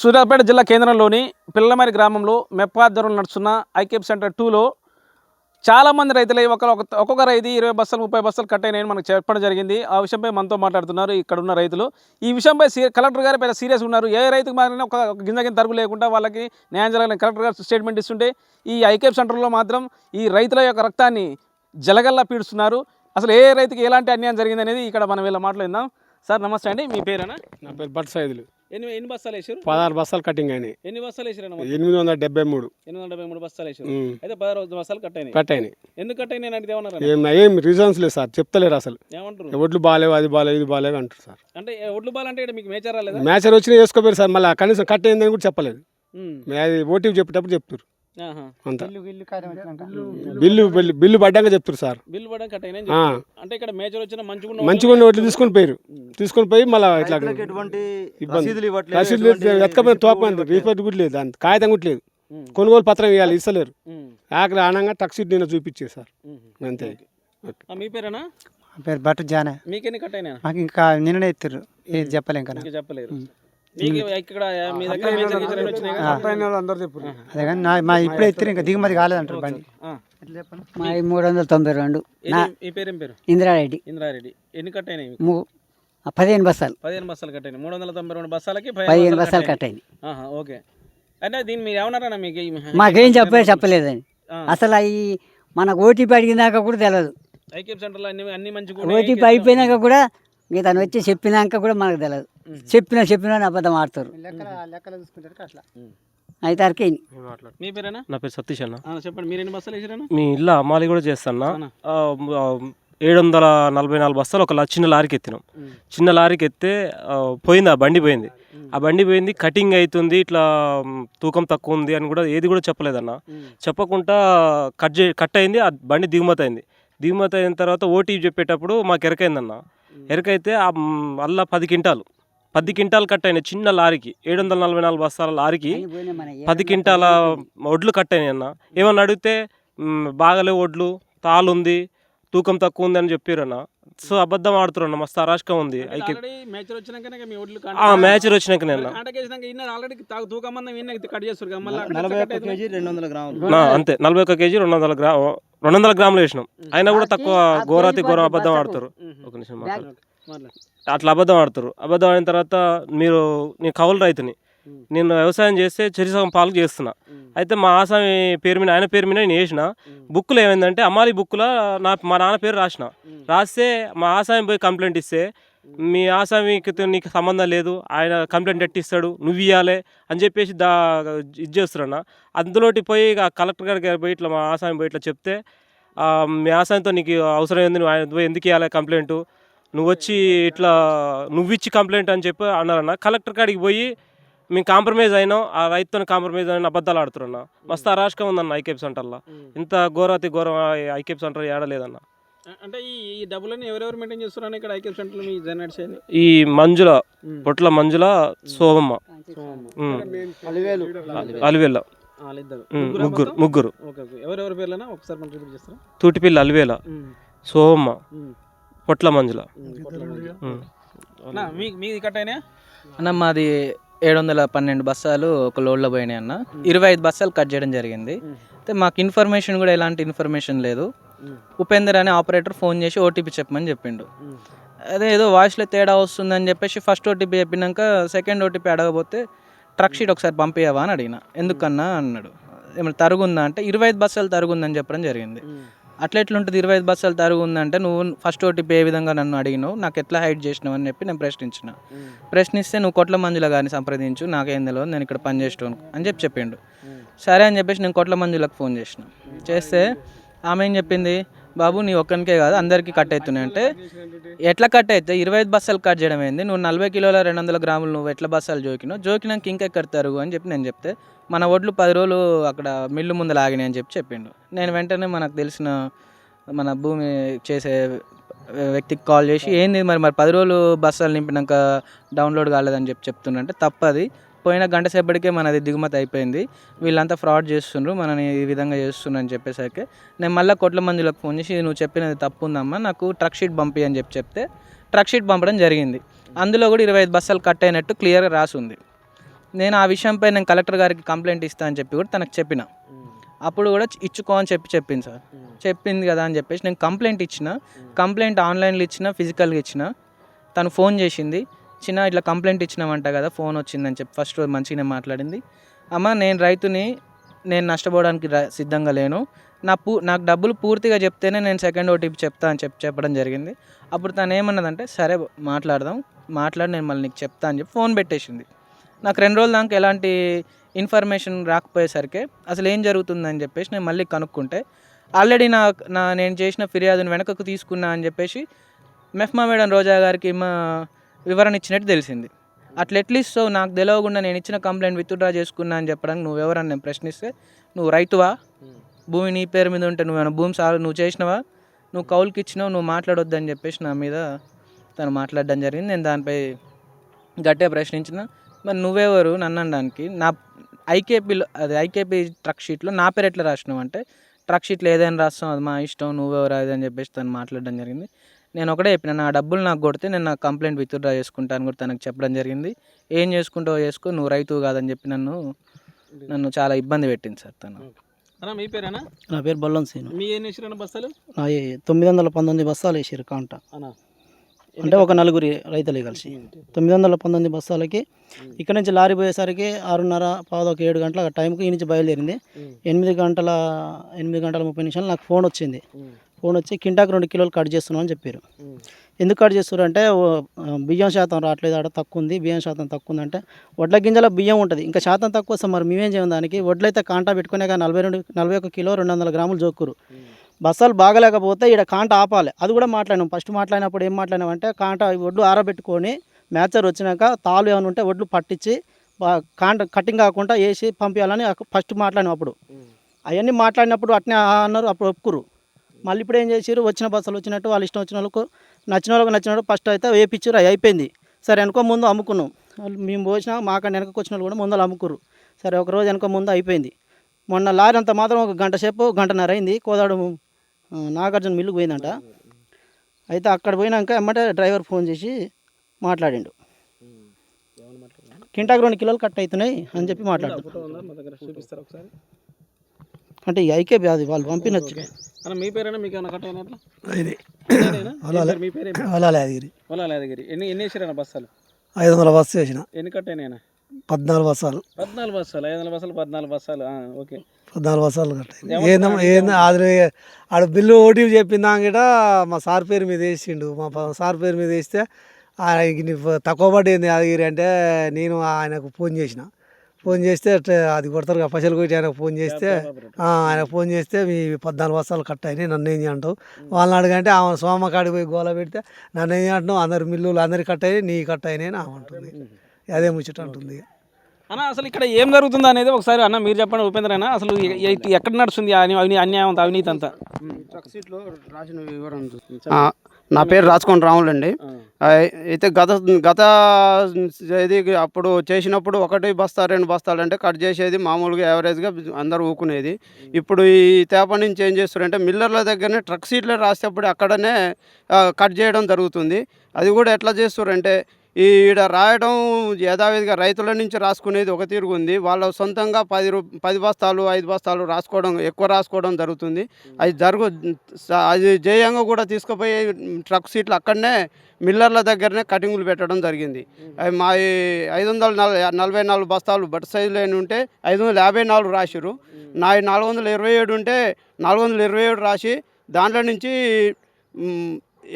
సూర్యాపేట జిల్లా కేంద్రంలోని పిల్లమరి గ్రామంలో మెప్ప ఆధ్వర్యంలో నడుస్తున్న ఐకేప్ సెంటర్ 2లో చాలామంది రైతులు ఒక్కొక్క రైతు 20 బస్తాలు 30 బస్తాలు కట్ అయినాయని మనకు చెప్పడం జరిగింది. ఆ విషయంపై మనతో మాట్లాడుతున్నారు ఇక్కడ ఉన్న రైతులు. ఈ విషయంపై కలెక్టర్ గారు పెద్ద సీరియస్ ఉన్నారు. ఏ రైతుకు మారినా ఒక గింజ తరుగు లేకుండా వాళ్ళకి న్యాయం జరగాలని కలెక్టర్ గారు స్టేట్మెంట్ ఇస్తుంటే ఈ ఐకేప్ సెంటర్లో మాత్రం ఈ రైతుల యొక్క రక్తాన్ని జలగల్లా పీడుస్తున్నారు. అసలు ఏ రైతుకి ఎలాంటి అన్యాయం జరిగింది అనేది ఇక్కడ మనం వీళ్ళ మాట్లాడిందాం. సార్ నమస్తే అండి, మీ పేరేనా? నా పేరు బట్ సైదులు. ఎన్ని బస్తాలు వేసారు? 16 బస్తాలు కటింగ్ అయినాయి. ఎన్ని బస్తాలు వేసారు? 873 బస్తాలు వేసారు. అయితే 16 బస్తాలు కట్ అయినాయి. ఎందుకు కట్ అయినాయి అంటే ఏం రీజన్స్ లేదు సార్, చెప్తలేరు అసలు. ఏమంటారు? ఒడ్లు బాగాలేవు, అది బాగాలేదు, ఇది బాగాలేవు అంటారు సార్. అంటే ఒడ్లు బాగాలంటే మీకు మేచర్ రాలేదు? మేచర్ వచ్చినా వేసుకోపోయారు సార్, మళ్ళీ కనీసం కట్ అయిందని కూడా చెప్పలేదు. అది ఓటీపీ చెప్పేటప్పుడు చెప్తారు అంత. బిల్లు పడ్డాక చెప్తారు సార్. బిల్లు పడ్డాక కట్ అయినాయి అంటే ఇక్కడ మేచర్ వచ్చిన మంచిగా ఒడ్లు తీసుకొని పోయి మళ్ళీ ఇట్లా ఎత్తుకపోయిన తోపండి, రీఫండ్ కూడా లేదు, అంత కాగితం కూడా లేదు, కొనుగోలు పత్రం ఇవ్వాలి, ఇస్తలేరు. ఆఖరి ఆనంగా టక్సీట్ నిన్న చూపించారు సార్, అంతే. మీ పేరేనా? పేరు బట్టు జానా. మీకెన్ని కట్ అయినా? మాకు ఇంకా నిన్ననే ఇస్తారు, ఏది చెప్పలేం కదా. చెప్పలేరు. అదే కానీ మా ఇప్పుడే ఇస్తారు, ఇంకా దిగుమతి కాలేదంటారు బండి. మా 392. ఈ పేరు ఏం పేరు? ఇంద్రారెడ్డి. ఎన్ని కట్ అయినాయి? 15 బస్తాలు. 15 బస్తాలు కట్ అయినాయి. 392 బస్తాలకి 15 బస్తాలు కట్ అయినాయి. ఓకే. అంటే దీన్ని మీరు ఏమన్నారా? మీకు మాకేం చెప్పలేదండి అసలు. అవి మనకు ఓటీపీ అడిగినాక కూడా తెలియదు. ఐకేప్ సెంటర్లో అన్ని మంచిగా ఓటీపీ అయిపోయినాక కూడా ఇక తను వచ్చి చెప్పినాక కూడా మనకు తెలియదు. చెప్పిన అబద్ధం ఆడతారు. అయితే అరకే. మీ పేరేనా? నా పేరు సతీష్ అన్న. చెప్పండి, మీరు ఎన్ని బస్తాలు వేసారన్నా? మీ ఇల్లు అమ్మాలి కూడా చేస్తాను. 744 బస్తాలు ఒక చిన్న లారీకి ఎత్తినాం. చిన్న లారీకి ఎత్తే పోయింది, ఆ బండి పోయింది. కటింగ్ అవుతుంది, ఇట్లా తూకం తక్కువ ఉంది అని కూడా ఏది కూడా చెప్పలేదన్న. చెప్పకుండా కట్ అయింది, ఆ బండి దిగుమతి అయిన తర్వాత ఓటీపీ చెప్పేటప్పుడు మాకు ఎరకైందన్న. ఎరకైతే అలా 10 క్వింటాలు కట్ అయినాయి. చిన్న లారీకి 744 బస్తాల లారీకి 10 క్వింటాల వడ్లు కట్ అయినాయి అన్న. ఏమన్నా అడిగితే బాగలే వడ్లు, తాలుంది, తూకం తక్కువ ఉంది అని చెప్పారన్న. సో అబద్ధం ఆడుతున్నా, మస్తు అరాష్కం ఉంది. మేచర్ వచ్చినాకనే అంతే 41 కేజీ 200 గ్రాములు వేసినాం. అయినా కూడా తక్కువ, ఘోరం అబద్ధం ఆడుతారు. ఒక నిమిషం అట్లా అబద్ధం ఆడిన తర్వాత నేను కౌలు రైతుని, నేను వ్యవసాయం చేస్తే చెరిసగం పాలకు చేస్తున్నా. అయితే మా ఆసామి పేరు మీద, ఆయన పేరు మీద నేను వేసిన బుక్లో ఏమైందంటే అమ్మాలి బుక్లో మా నాన్న పేరు రాస్తే మా ఆసామి పోయి కంప్లైంట్ ఇస్తే, మీ ఆసామికి నీకు సంబంధం లేదు, ఆయన కంప్లైంట్ ఎట్టిస్తాడు, నువ్వు ఇవ్వాలి అని చెప్పేసి ఇది చేస్తున్నా. అందులోటి పోయి కలెక్టర్ గారికి పోయి ఇట్లా మా ఆసామి పోయి ఇట్లా చెప్తే, మీ ఆసామితో నీకు అవసరం ఏంది, నువ్వు ఎందుకు ఇవ్వాలి కంప్లైంట్, నువ్వు వచ్చి ఇట్లా నువ్విచ్చి కంప్లైంట్ అని చెప్పి అన్నారన్న. కలెక్టర్ కాడికి పోయి మేము కాంప్రమైజ్ అయినాం, ఆ రైతుతో కాంప్రమైజ్ అయినా అబద్ధాలు ఆడుతున్నా. మస్తు అరాష్కం ఉందన్న ఐకేప్ సెంటర్లో. ఇంత ఘోరం ఐకేప్ సెంటర్ ఏడలేదన్న. అంటే ఈ డబ్బులని ఎవరెవరు మెయింటైన్ చేస్తున్నారు ఇక్కడ ఐకేప్ సెంటర్లో? మీ జనరేట్ ఈ పొట్ల మంజుల, సోమమ్మ, అలివేల, ముగ్గురు. ఎవరెవరి పేర్లైనా ఒకసారి మనం రిపీట్ చేస్తారా? తూటిపిల్ల అలివేల, సోమమ్మ, పొట్ల మంజుల. మీది కట్ అయినా అన్న? మాది 712 బస్తాలు ఒక లోడ్లో పోయినాయి అన్న. 25 బస్తాలు కట్ చేయడం జరిగింది. అయితే మాకు ఇన్ఫర్మేషన్ కూడా ఎలాంటి ఇన్ఫర్మేషన్ లేదు. ఉపేందర్ అనే ఆపరేటర్ ఫోన్ చేసి ఓటీపీ చెప్పమని చెప్పిండు. అదే ఏదో వాయిస్లో తేడా వస్తుందని చెప్పేసి ఫస్ట్ ఓటీపీ చెప్పినాక సెకండ్ ఓటీపీ అడగబోతే ట్రక్ షీట్ ఒకసారి పంపించవా అని అడిగిన. ఎందుకన్నా అన్నాడు. ఏమైనా తరుగుందా అంటే 25 బస్తాలు తరుగుందని చెప్పడం జరిగింది. అట్లా ఎట్లుంటుంది 25 బస్తాలు తరుగు ఉందంటే, నువ్వు ఫస్ట్ ఓటీపీ ఏ విధంగా నన్ను అడిగినావు, నాకు ఎట్లా హైడ్ చేసినావు అని చెప్పి నేను ప్రశ్నిస్తే నువ్వు కొట్ల మంజుల గారిని సంప్రదించు, నాకేం తెలియదు, నేను ఇక్కడ పని చేస్తాను అని చెప్పిండు. సరే అని చెప్పేసి నేను కొట్ల మంజులకు ఫోన్ చేస్తే ఆమె ఏం చెప్పింది, బాబు నీ ఒక్కనికే కాదు అందరికీ కట్ అవుతున్నాయి అంటే, ఎట్లా కట్ అయితే 25 బస్తాలు కట్ చేయడం ఏంది, నువ్వు 40 కిలోల 200 గ్రాములు నువ్వు ఎట్లా బస్తాలు జోకినాక ఇంకెక్కడ తరుగు అని చెప్పి నేను చెప్తే, మన ఒడ్లు 10 రోజులు అక్కడ మిల్లు ముందు లాగినాయి అని చెప్పిండు. నేను వెంటనే మనకు తెలిసిన మన భూమి చేసే వ్యక్తికి కాల్ చేసి, ఏంది మరి 10 రోజులు బస్తాలు నింపినాక డౌన్లోడ్ కాలేదని చెప్తుండంటే, తప్పది, పోయిన గంట సేపటికే మనది దిగుమతి అయిపోయింది, వీళ్ళంతా ఫ్రాడ్ చేస్తుండ్రు, మనని ఈ విధంగా చేస్తున్నారు అని చెప్పేసరికి నేను మళ్ళీ కొట్ల మంజులకు ఫోన్ చేసి, నువ్వు చెప్పినది తప్పు ఉందమ్మా, నాకు ట్రక్ షీట్ పంపి అని చెప్తే ట్రక్ షీట్ పంపడం జరిగింది. అందులో కూడా 25 బస్తాలు కట్ అయినట్టు క్లియర్గా రాసి ఉంది. నేను ఆ విషయంపై నేను కలెక్టర్ గారికి కంప్లైంట్ ఇస్తా అని చెప్పి కూడా తనకు చెప్పిన. అప్పుడు కూడా ఇచ్చుకో అని చెప్పింది సార్. చెప్పింది కదా అని చెప్పేసి నేను కంప్లైంట్ ఇచ్చిన. కంప్లైంట్ ఆన్లైన్లో ఇచ్చిన, ఫిజికల్గా ఇచ్చిన. తను ఫోన్ చేసింది, చిన్న ఇట్లా కంప్లైంట్ ఇచ్చినామంట కదా, ఫోన్ వచ్చిందని చెప్పి ఫస్ట్ రోజు మంచిగానే మాట్లాడింది. అమ్మ నేను రైతుని, నేను నష్టపోవడానికి సిద్ధంగా లేను, నాకు డబ్బులు పూర్తిగా చెప్తేనే నేను సెకండ్ ఓటీపీ చెప్తా అని చెప్పడం జరిగింది. అప్పుడు తను ఏమన్నదంటే సరే మాట్లాడి నేను మళ్ళీ నీకు చెప్తా అని చెప్పి ఫోన్ పెట్టేసింది. నాకు 2 రోజుల దాకా ఎలాంటి ఇన్ఫర్మేషన్ రాకపోయేసరికి అసలు ఏం జరుగుతుందని చెప్పేసి నేను మళ్ళీ కనుక్కుంటే ఆల్రెడీ నేను చేసిన ఫిర్యాదును వెనకకు తీసుకున్నా అని చెప్పేసి మెఫ్మా మేడం రోజా గారికి వివరణ ఇచ్చినట్టు తెలిసింది. అట్లా ఎట్లీస్ట్ నాకు తెలియకుండా నేను ఇచ్చిన కంప్లైంట్ విత్డ్రా చేసుకున్నా అని చెప్పడానికి నువ్వెవరని నేను ప్రశ్నిస్తే, నువ్వు రైతువా, భూమి నీ పేరు మీద ఉంటే నువ్వేమైనా భూమి నువ్వు చేసినవా, నువ్వు కౌలుకి ఇచ్చినావు, నువ్వు మాట్లాడొద్దని చెప్పేసి నా మీద తను మాట్లాడడం జరిగింది. నేను దానిపై గట్టిగా ప్రశ్నించిన. మరి నువ్వెవరు నన్ను అనడానికి? నా ఐకేపీ ట్రక్ షీట్లో నా పేరు ఎట్లా రాసినావు అంటే, ట్రక్ షీట్లో ఏదైనా రాస్తాం, అది మా ఇష్టం, నువ్వెవరు అది అని చెప్పేసి తను మాట్లాడడం జరిగింది. నేను ఒకటే చెప్పిన, నా డబ్బులు నాకు కొడితే నేను నా కంప్లైంట్ విత్డ్రా చేసుకుంటాను కూడా తనకు చెప్పడం జరిగింది. ఏం చేసుకుంటావో చేసుకో, నువ్వు రైతు కాదని చెప్పి నన్ను చాలా ఇబ్బంది పెట్టింది సార్ తను. అన్న మీ పేరేనా? నా పేరు బొల్లం సీను. మీ ఎన్ని వేసిరన్న బస్తాలు? 919 బస్తాలు వేసారు కాంట. అన్న అంటే ఒక 4 రైతులు కలిసి 919 బస్తాలకి ఇక్కడ నుంచి లారీ పోయేసరికి 6:30 పావుదొక 7 గంటల టైంకి ఈ నుంచి బయలుదేరింది. 8 గంటల 30 నిమిషాలు నాకు ఫోన్ వచ్చింది. ఫోన్ వచ్చి కింటాకు 2 కిలోలు కట్ చేస్తున్నాం అని చెప్పారు. ఎందుకు కట్ చేస్తారు అంటే బియ్యం శాతం రావట్లేదు, ఆడ తక్కువ ఉంది, బియ్యం శాతం తక్కువ ఉంది అంటే వడ్ల గింజల బియ్యం ఉంటుంది, ఇంకా శాతం తక్కువ వస్తే మరి మేమేం చేయం దానికి. వడ్లయితే కాంటా పెట్టుకునే 41 కిలో 200 గ్రాములు జోక్కురు. బస్సాలు బాగలేకపోతే ఇక్కడ కాంట ఆపాలి. అది కూడా మాట్లాడినాం. ఫస్ట్ మాట్లాడినప్పుడు ఏం మాట్లాడినామంటే కాంట వడ్లు ఆరబెట్టుకొని మ్యాచర్ వచ్చినాక తాళ్ళు ఏమైనా ఉంటే వడ్లు పట్టించి కాంట కటింగ్ కాకుండా వేసి పంపించాలని ఫస్ట్ మాట్లాడినాం. అప్పుడు అవన్నీ మాట్లాడినప్పుడు అట్నే అన్నారు, అప్పుడు ఒప్పుకురు. మళ్ళీ ఇప్పుడు ఏం చేసారు, వచ్చిన బస్సులు వచ్చినట్టు వాళ్ళ ఇష్టం వచ్చిన వాళ్ళకు నచ్చినట్టు ఫస్ట్ అయితే వేయించారు. అది అయిపోయింది. సరే వెనక ముందు అమ్ముకున్నాం. మేము పోసినా మాకన్నా వెనకకు వచ్చిన వాళ్ళు కూడా ముందలు అమ్ముకురు. సరే ఒకరోజు వెనక ముందు అయిపోయింది. మొన్న లారీ అంత మాత్రం 1 గంట సేపు 1:30 అయింది. కోదాడు నాగార్జున మిల్లుకు పోయిందంట. అయితే అక్కడ పోయినాక ఎమ్మటే డ్రైవర్ ఫోన్ చేసి మాట్లాడిండు, కింటాకు 2 కిలోలు కట్ అవుతున్నాయి అని చెప్పి మాట్లాడుతారు. అంటే ఈ ఐకేపీ అది వాళ్ళు పంపినచ్చు. అన్న మీ పేరేనా? మీకు ఏమైనా కట్ అయినట్లా? మీ పేరు వలాలయాదగిరి. ఎన్ని వేసిరన్న బస్తాలు? 500 బస్సు వేసిన. ఎన్ని కట్ అయినాయన? 14 బస్తాలు. 14 బస్తాలు, 500 బస్తాలు, 14 బస్తాలు. ఓకే, 14 బస్తాలు కట్టాయి. అది ఆడ బిల్లు ఓటీపీ చెప్పిందా గిట మా సార్ పేరు మీద వేసిండు. మా సార్ పేరు మీద వేస్తే తక్కువ పడింది యాదగిరి అంటే నేను ఆయనకు ఫోన్ చేస్తే అది కొడతారు కదా పైసలు కొట్టి ఆయనకు ఫోన్ చేస్తే మీ 14 బస్తాలు కట్ అయినాయి, నన్ను ఏం చేయమంటావు వాళ్ళని అడగంటే ఆమె సోమ కాడికి పోయి గోల పెడితే నన్ను ఏం చేయమంటున్నావు, అందరు మిల్లులు అందరికి కట్ అయినాయి, నీ కట్ అయినాయి అని ఆమె అంటుంది. అదే ముచ్చట అంటుంది. అన్న అసలు ఇక్కడ ఏం జరుగుతుంది అనేది ఒకసారి అన్న మీరు చెప్పండి. ఉపేంద్ర అన్న, అసలు ఎక్కడ నడుస్తుంది అన్యాయం అవినీతి అంతా? ట్రక్ సీట్లో రాసిన వివరణ. నా పేరు రాచకొండ రాములు అండి. అయితే గత ఇది అప్పుడు చేసినప్పుడు 1 బస్తా 2 బస్తాలు అంటే కట్ చేసేది మామూలుగా యావరేజ్గా అందరూ ఊకునేది. ఇప్పుడు ఈ తేప నుంచి ఏం చేస్తారంటే మిల్లర్ల దగ్గరనే ట్రక్ సీట్లో రాసేటప్పుడు అక్కడనే కట్ చేయడం జరుగుతుంది. అది కూడా ఎట్లా చేస్తారంటే ఈడ రాయడం యథావిధిగా రైతుల నుంచి రాసుకునేది ఒక తీరుగు ఉంది. వాళ్ళ సొంతంగా 10 బస్తాలు 5 బస్తాలు ఎక్కువ రాసుకోవడం జరుగుతుంది. అది జయంగా కూడా తీసుకుపోయి ట్రక్ సీట్లు అక్కడనే మిల్లర్ల దగ్గరనే కటింగులు పెట్టడం జరిగింది. అవి మా 544 బస్తాలు బట్ సైజులో ఉంటే 554 రాసిరు. నా 427 ఉంటే 427 రాసి దాంట్లో నుంచి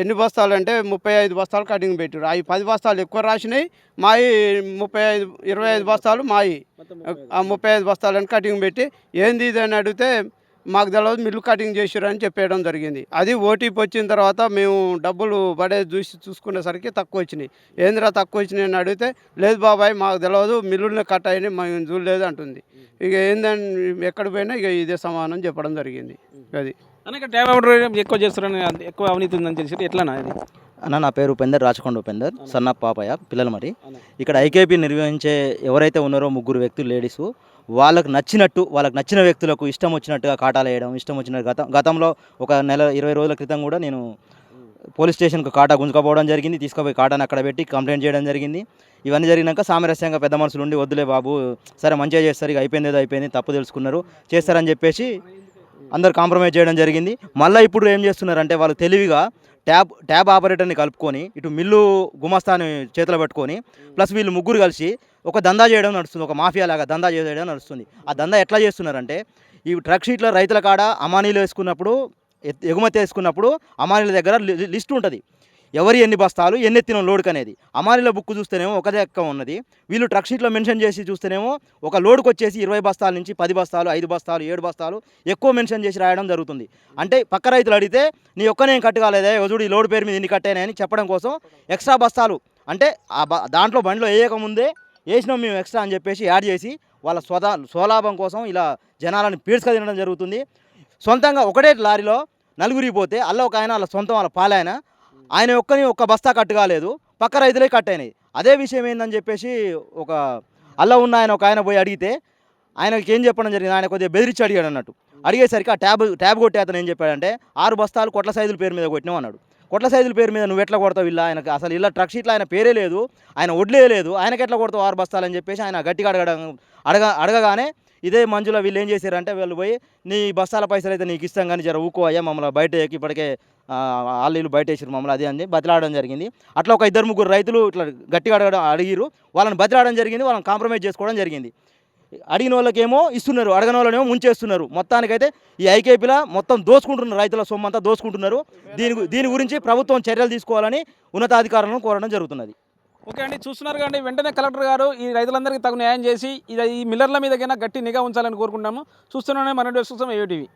ఎన్ని బస్తాలు అంటే 35 బస్తాలు కటింగ్ పెట్టారు. అవి 10 బస్తాలు ఎక్కువ రాసినాయి, మాయి 25 బస్తాలు మాయి. 35 బస్తాలని కటింగ్ పెట్టి ఏంది ఇది అని అడిగితే మాకు తెలియదు, మిల్లు కటింగ్ చేసారు అని చెప్పేయడం జరిగింది. అది ఓటీపీ వచ్చిన తర్వాత మేము డబ్బులు చూసుకునేసరికి తక్కువ వచ్చినాయి. ఏందిరా తక్కువ వచ్చినాయి అని అడిగితే లేదు బాబాయ్ మాకు తెలియదు, మిల్లుల్ని కట్ అయినాయి, మేము చూడలేదు అంటుంది. ఇక ఏందని ఎక్కడ పోయినా ఇక ఇదే సమానం చెప్పడం జరిగింది. అది అనేక డ్రైవర్ ఎక్కువ చేస్తారని, ఎక్కువ అవినీతి ఉందని తెలిసి ఎట్లనా ఇది? అన్న నా పేరు ఉపేందర్, రాచకొండ ఉపేందర్, సన్న పాపయ్య పిల్లలు. మరి ఇక్కడ ఐకేపీ నిర్వహించే ఎవరైతే ఉన్నారో 3 వ్యక్తులు లేడీసు, వాళ్ళకు నచ్చిన వ్యక్తులకు ఇష్టం వచ్చినట్టుగా కాటాలు వేయడం, ఇష్టం వచ్చిన గతంలో ఒక 20 రోజుల క్రితం కూడా నేను పోలీస్ స్టేషన్కి కాటా గుంజుకపోవడం జరిగింది. తీసుకుపోయి కాటాను అక్కడ పెట్టి కంప్లైంట్ చేయడం జరిగింది. ఇవన్నీ జరిగినాక సామరస్యంగా పెద్ద మనుషులు ఉండి వద్దులే బాబు, సరే మంచిగా చేస్తారు, ఇక అయిపోయింది ఏదో అయిపోయింది, తప్పు తెలుసుకున్నారు, చేస్తారని చెప్పేసి అందరు కాంప్రమైజ్ చేయడం జరిగింది. మళ్ళీ ఇప్పుడు ఏం చేస్తున్నారంటే వాళ్ళు తెలివిగా ట్యాబ్ ఆపరేటర్ని కలుపుకొని ఇటు మిల్లు గుమస్తాని చేతిలో పెట్టుకొని ప్లస్ వీళ్ళు ముగ్గురు కలిసి ఒక దందా చేయడం నడుస్తుంది, ఒక మాఫియా లాగా దందా చేయడం నడుస్తుంది. ఆ దందా ఎట్లా చేస్తున్నారంటే ఈ ట్రక్ షీట్లో రైతుల కాడ అమానీలు వేసుకున్నప్పుడు ఎగుమతి వేసుకున్నప్పుడు అమానీల దగ్గర లిస్ట్ ఉంటుంది, ఎవరి ఎన్ని బస్తాలు ఎన్ని ఎత్తిన లోడుకు అనేది. అమానీల బుక్ చూస్తేనేమో ఒక లెక్క ఉన్నది, వీళ్ళు ట్రక్ షీట్లో మెన్షన్ చేసి చూస్తేనేమో ఒక లోడుకు వచ్చేసి 20 బస్తాల నుంచి 10 బస్తాలు 5 బస్తాలు 7 బస్తాలు ఎక్కువ మెన్షన్ చేసి రాయడం జరుగుతుంది. అంటే పక్క రైతులు అడిగితే నీ ఒక్కనేం కట్టుకోలేదే వజుడు ఈ లోడు పేరు మీద ఇన్ని కట్టాయని చెప్పడం కోసం ఎక్స్ట్రా బస్తాలు అంటే దాంట్లో బండిలో వేయకముందే వేసినాం మేము ఎక్స్ట్రా అని చెప్పేసి యాడ్ చేసి వాళ్ళ స్వలాభం కోసం ఇలా జనాలను పీడ్చుక తినడం జరుగుతుంది. సొంతంగా ఒకటే లారీలో నలుగురికి పోతే అల్ల ఒక ఆయన వాళ్ళ సొంతం వాళ్ళ పాలైన ఆయన ఒక్క బస్తా కట్టు కాలేదు, పక్క రైతులే కట్టయినాయి. అదే విషయం ఏందని చెప్పేసి ఒక అల్ల ఉన్న ఆయన ఒక ఆయన పోయి అడిగితే ఆయనకి ఏం చెప్పడం జరిగింది, ఆయన కొద్దిగా బెదిరించి అడిగాడు అన్నట్టు. అడిగేసరికి ఆ ట్యాబ్ కొట్టే అతను ఏం చెప్పాడంటే 6 బస్తాలు కొట్ల సైజుల పేరు మీద కొట్టినావు అన్నాడు. కొట్ల సైజుల పేరు మీద నువ్వు ఎట్లా కొడతావు, ఇలా ఆయనకు అసలు ఇలా ట్రక్ షీట్లో ఆయన పేరే లేదు, ఆయన వడ్లే లేదు, ఆయనకి ఎట్లా కొడతావు 6 బస్తాలు అని చెప్పేసి ఆయన గట్టిగా అడగగానే ఇదే మంజులో వీళ్ళు ఏం చేశారంటే వీళ్ళు పోయి నీ బస్తాల పైసలు అయితే నీకు ఇస్తాం కానీ జర ఊకో అయ్యా మమ్మల్ని బయట ఎక్కి ఇప్పటికే వాళ్ళు బయట వేసారు మమ్మల్ని అది అని బతిలాడడం జరిగింది. అట్లా ఒక 2-3 రైతులు ఇట్లా గట్టిగా అడిగిరు, వాళ్ళని బతిలాడడం జరిగింది, వాళ్ళని కాంప్రమైజ్ చేసుకోవడం జరిగింది. అడిగిన వాళ్ళకేమో ఇస్తున్నారు, అడగని వాళ్ళనేమో ముంచేస్తున్నారు. మొత్తానికైతే ఈ ఐకేపీలో మొత్తం దోచుకుంటున్నారు, రైతుల సొమ్మంతా దోచుకుంటున్నారు. దీని గురించి ప్రభుత్వం చర్యలు తీసుకోవాలని ఉన్నతాధికారులను కోరడం జరుగుతున్నది. ఓకే అండి, చూస్తున్నారు కానీ వెంటనే కలెక్టర్ గారు ఈ రైతులందరికీ తగు న్యాయం చేసి ఈ మిల్లర్ల మీదకైనా గట్టి నిఘా ఉంచాలని కోరుకుంటాము. చూస్తున్నానే మన చూస్తాం ఏటీవీ.